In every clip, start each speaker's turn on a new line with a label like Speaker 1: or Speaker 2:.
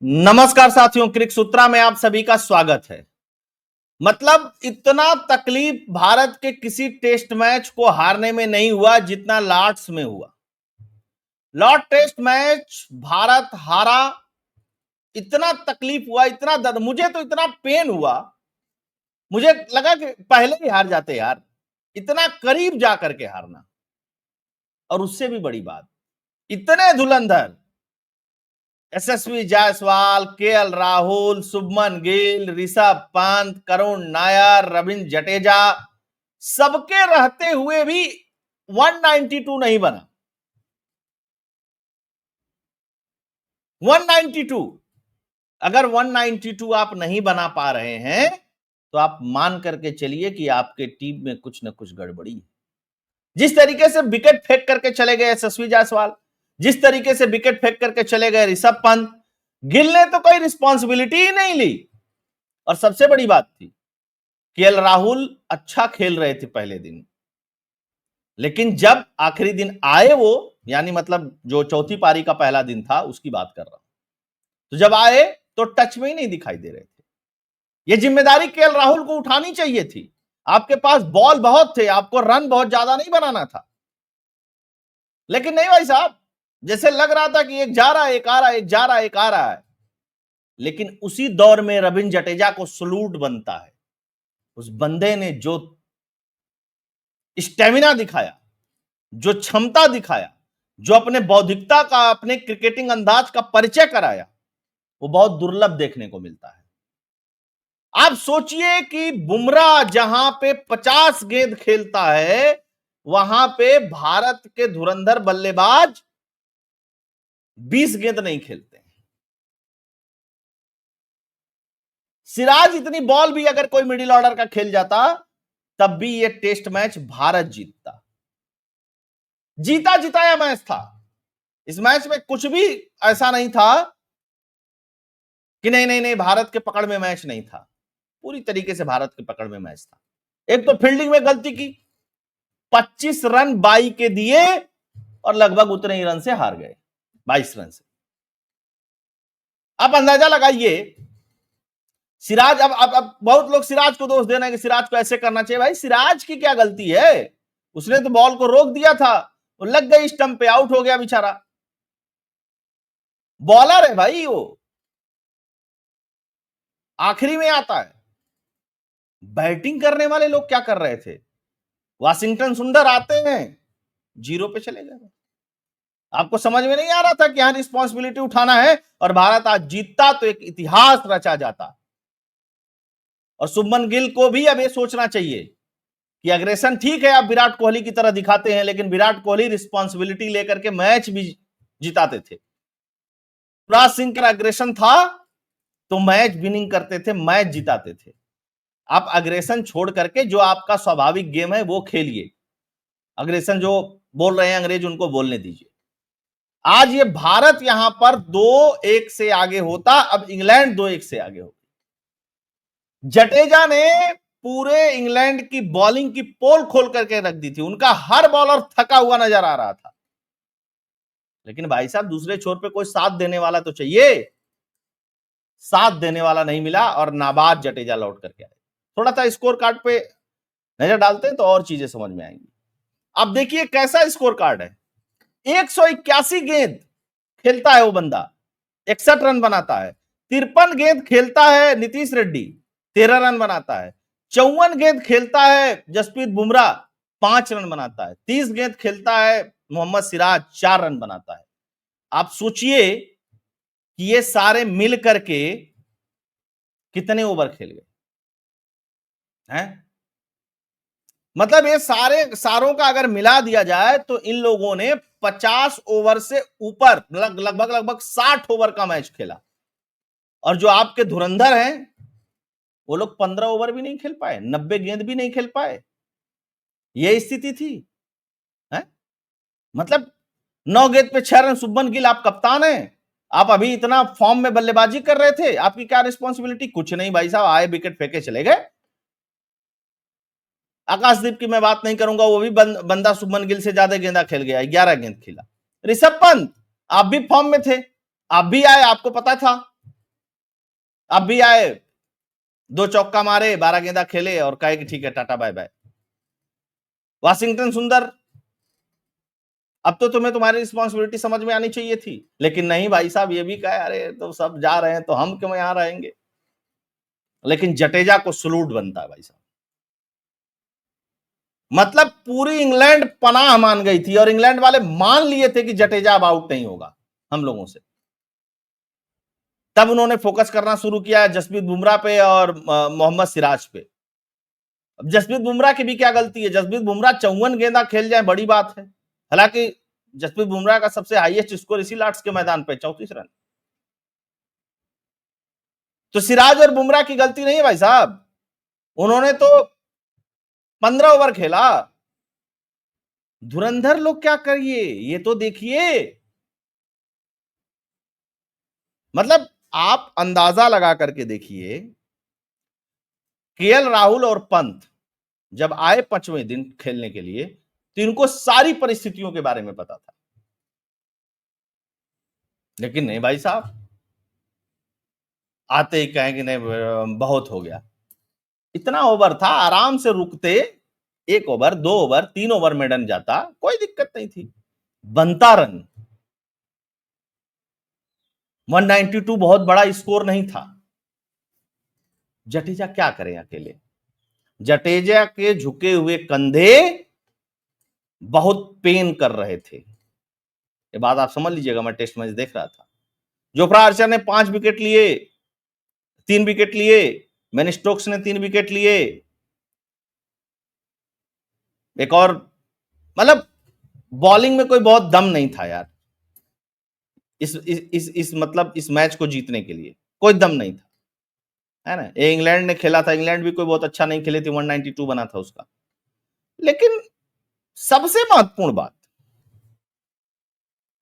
Speaker 1: नमस्कार साथियों, क्रिक सूत्रा में आप सभी का स्वागत है। मतलब इतना तकलीफ भारत के किसी टेस्ट मैच को हारने में नहीं हुआ जितना लॉर्ड्स में हुआ। लॉर्ड टेस्ट मैच भारत हारा, इतना तकलीफ हुआ, इतना दर्द, मुझे तो इतना पेन हुआ, मुझे लगा कि पहले ही हार जाते यार, इतना करीब जा करके हारना। और उससे भी बड़ी बात, इतने धुरंधर यशस्वी जायसवाल, केएल राहुल, शुभमन गिल, ऋषभ पंत, करुण नायर, रविंद्र जडेजा, सबके रहते हुए भी 192 नहीं बना। 192, अगर 192 आप नहीं बना पा रहे हैं तो आप मान करके चलिए कि आपके टीम में कुछ ना कुछ गड़बड़ी है। जिस तरीके से विकेट फेंक करके चले गए यशस्वी जायसवाल, जिस तरीके से विकेट फेंक करके चले गए ऋषभ पंत, गिल ने तो कोई रिस्पॉन्सिबिलिटी ही नहीं ली। और सबसे बड़ी बात थी, केएल राहुल अच्छा खेल रहे थे पहले दिन, लेकिन जब आखिरी दिन आए वो, यानी मतलब जो चौथी पारी का पहला दिन था उसकी बात कर रहा हूं, तो जब आए तो टच में ही नहीं दिखाई दे रहे थे। ये जिम्मेदारी केएल राहुल को उठानी चाहिए थी। आपके पास बॉल बहुत थे, आपको रन बहुत ज्यादा नहीं बनाना था, लेकिन नहीं भाई साहब, जैसे लग रहा था कि एक जा रहा है एक आ रहा है, एक जा रहा है एक आ रहा है। लेकिन उसी दौर में रविंद्र जडेजा को सलूट बनता है। उस बंदे ने जो स्टेमिना दिखाया, जो क्षमता दिखाया, जो अपने बौद्धिकता का, अपने क्रिकेटिंग अंदाज का परिचय कराया, वो बहुत दुर्लभ देखने को मिलता है। आप सोचिए कि बुमराह जहां पे 50 गेंद खेलता है, वहां पे भारत के धुरंधर बल्लेबाज 20 गेंद नहीं खेलते हैं। सिराज इतनी बॉल भी अगर कोई मिडिल ऑर्डर का खेल जाता तब भी ये टेस्ट मैच भारत जीतता। जीता जिताया मैच था। इस मैच में कुछ भी ऐसा नहीं था कि नहीं नहीं नहीं भारत के पकड़ में मैच नहीं था। पूरी तरीके से भारत के पकड़ में मैच था। एक तो फील्डिंग में गलती की, 25 रन बाई के दिए और लगभग उतने ही रन से हार गए, 22 रन से। आप अंदाजा लगाइए, सिराज, अब बहुत लोग सिराज को दोष दे रहे हैं कि सिराज को ऐसे करना चाहिए। भाई सिराज की क्या गलती है? उसने तो बॉल को रोक दिया था, वो लग गई स्टंप पे, आउट हो गया बेचारा। बॉलर है भाई वो, आखिरी में आता है। बैटिंग करने वाले लोग क्या कर रहे थे? वाशिंगटन सुंदर आते हैं, 0 पे चले गए। आपको समझ में नहीं आ रहा था कि यहां रिस्पॉन्सिबिलिटी उठाना है, और भारत आज जीतता तो एक इतिहास रचा जाता। और शुभमन गिल को भी अब यह सोचना चाहिए कि अग्रेशन ठीक है, आप विराट कोहली की तरह दिखाते हैं, लेकिन विराट कोहली रिस्पॉन्सिबिलिटी लेकर के मैच भी जिताते थे। युवराज सिंह का अग्रेशन था तो मैच विनिंग करते थे, मैच जिताते थे। आप अग्रेशन छोड़ करके जो आपका स्वाभाविक गेम है वो खेलिए। अग्रेशन जो बोल रहे हैं अंग्रेज, उनको बोलने दीजिए। आज ये भारत यहां पर 2-1 से आगे होता, अब इंग्लैंड 2-1 से आगे हो। जडेजा ने पूरे इंग्लैंड की बॉलिंग की पोल खोल करके रख दी थी। उनका हर बॉलर थका हुआ नजर आ रहा था, लेकिन भाई साहब दूसरे छोर पे कोई साथ देने वाला तो चाहिए। साथ देने वाला नहीं मिला और नाबाद जडेजा लौट करके आए। थोड़ा सा स्कोर कार्ड पे नजर डालते हैं तो और चीजें समझ में आएंगी। अब देखिए कैसा स्कोर कार्ड है। 181 गेंद खेलता है वो बंदा, 61 रन बनाता है। 53 गेंद खेलता है नीतीश रेड्डी, 13 रन बनाता है। 54 गेंद खेलता है जसप्रीत बुमराह, 5 रन बनाता है। 30 गेंद खेलता है मोहम्मद सिराज, 4 रन बनाता है। आप सोचिए कि ये सारे मिल करके कितने ओवर खेल गए हैं। मतलब ये सारों का अगर मिला दिया जाए तो इन लोगों ने 50 ओवर से ऊपर, लगभग 60 ओवर का मैच खेला। और जो आपके धुरंधर हैं वो लोग 15 ओवर भी नहीं खेल पाए, 90 गेंद भी नहीं खेल पाए। ये स्थिति थी है? मतलब 9 गेंद पे 6 रन। शुभमन गिल आप कप्तान हैं, आप अभी इतना फॉर्म में बल्लेबाजी कर रहे थे, आपकी क्या रिस्पॉन्सिबिलिटी? कुछ नहीं भाई साहब, आए विकेट फेंके चले गए। आकाशदीप की मैं बात नहीं करूंगा, वो भी बंदा शुभमन गिल से ज्यादा गेंदा खेल गया, 11 गेंद खेला। ऋषभ पंत, आप भी फॉर्म में थे, आप भी आए, आपको पता था अब भी आए, 2 चौका मारे, 12 गेंदा खेले और कहे कि ठीक है टाटा बाय बाय। वाशिंगटन सुंदर, अब तो तुम्हें तुम्हारी रिस्पॉन्सिबिलिटी समझ में आनी चाहिए थी, लेकिन नहीं भाई साहब, ये भी कहे अरे तो सब जा रहे हैं तो हम क्यों यहां रहेंगे। लेकिन जडेजा को सलूट बनता है भाई साहब। मतलब पूरी इंग्लैंड पनाह मान गई थी और इंग्लैंड वाले मान लिए थे कि जडेजा अब आउट नहीं होगा हम लोगों से। तब उन्होंने फोकस करना शुरू किया जसप्रीत बुमराह पे और मोहम्मद सिराज पे। अब जसप्रीत बुमराह की भी क्या गलती है, जसप्रीत बुमराह 54 गेंदा खेल जाए बड़ी बात है। हालांकि जसप्रीत बुमराह का सबसे हाईएस्ट स्कोर इसी लॉर्ड्स के मैदान पे 34 रन। तो सिराज और बुमराह की गलती नहीं है भाई साहब, उन्होंने तो 15 ओवर खेला। धुरंधर लोग क्या करिए ये तो देखिए। मतलब आप अंदाजा लगा करके देखिए, केएल राहुल और पंत जब आए 5वें दिन खेलने के लिए तो इनको सारी परिस्थितियों के बारे में पता था। लेकिन नहीं भाई साहब, आते ही कहेंगे नहीं बहुत हो गया। इतना ओवर था, आराम से रुकते, 1 ओवर 2 ओवर 3 ओवर में डन जाता, कोई दिक्कत नहीं थी। बनता रन, 192 बहुत बड़ा स्कोर नहीं था। जडेजा क्या करें अकेले, जडेजा के झुके हुए कंधे बहुत पेन कर रहे थे। ये बात आप समझ लीजिएगा, मैं टेस्ट मैच देख रहा था। जोफ्रा आर्चर ने 5 विकेट लिए, 3 विकेट लिए, मैन स्टोक्स ने 3 विकेट लिए, एक और, मतलब बॉलिंग में कोई बहुत दम नहीं था यार। इस मतलब इस मैच को जीतने के लिए कोई दम नहीं था, है ना। ये इंग्लैंड ने खेला था, इंग्लैंड भी कोई बहुत अच्छा नहीं खेली थी, 192 बना था उसका। लेकिन सबसे महत्वपूर्ण बात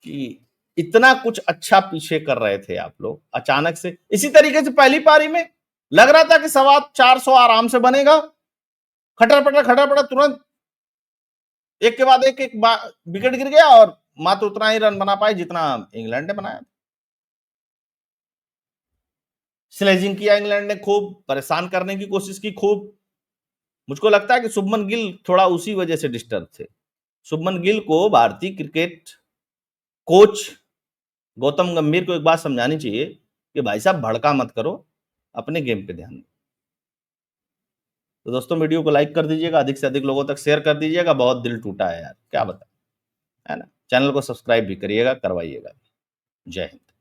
Speaker 1: कि इतना कुछ अच्छा पीछे कर रहे थे आप लोग, अचानक से इसी तरीके से पहली पारी में लग रहा था कि 450 आराम से बनेगा, खटर पटर तुरंत एक के बाद एक विकेट गिर गया और मात्र उतना ही रन बना पाए जितना इंग्लैंड ने बनाया। स्लेजिंग किया इंग्लैंड ने, खूब परेशान करने की कोशिश की खूब। मुझको लगता है कि शुभमन गिल थोड़ा उसी वजह से डिस्टर्ब थे। शुभमन गिल को भारतीय क्रिकेट कोच गौतम गंभीर को एक बात समझानी चाहिए कि भाई साहब भड़का मत करो, अपने गेम पे ध्यान दो। तो दोस्तों वीडियो को लाइक कर दीजिएगा, अधिक से अधिक लोगों तक शेयर कर दीजिएगा। बहुत दिल टूटा है यार, क्या बताएं, है ना। चैनल को सब्सक्राइब भी करिएगा, करवाइएगा। जय हिंद।